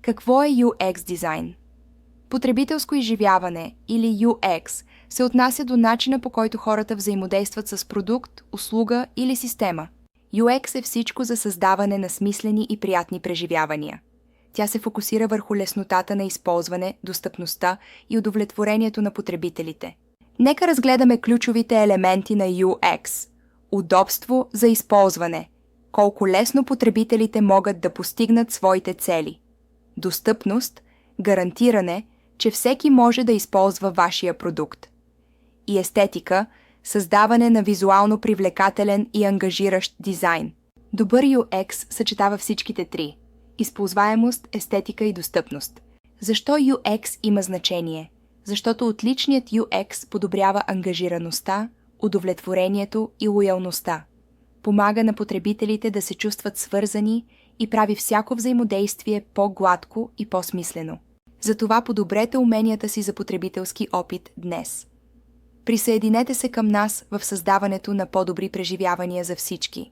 Какво е UX дизайн? Потребителско изживяване или UX се отнася до начина, по който хората взаимодействат с продукт, услуга или система. UX е всичко за създаване на смислени и приятни преживявания. Тя се фокусира върху леснотата на използване, достъпността и удовлетворението на потребителите. Нека разгледаме ключовите елементи на UX. Удобство за използване. Колко лесно потребителите могат да постигнат своите цели. Достъпност – гарантиране, че всеки може да използва вашия продукт. И естетика – създаване на визуално привлекателен и ангажиращ дизайн. Добър UX съчетава всичките три – използваемост, естетика и достъпност. Защо UX има значение? Защото отличният UX подобрява ангажираността, удовлетворението и лоялността. Помага на потребителите да се чувстват свързани и прави всяко взаимодействие по-гладко и по-смислено. Затова подобрете уменията си за потребителски опит днес. Присъединете се към нас в създаването на по-добри преживявания за всички.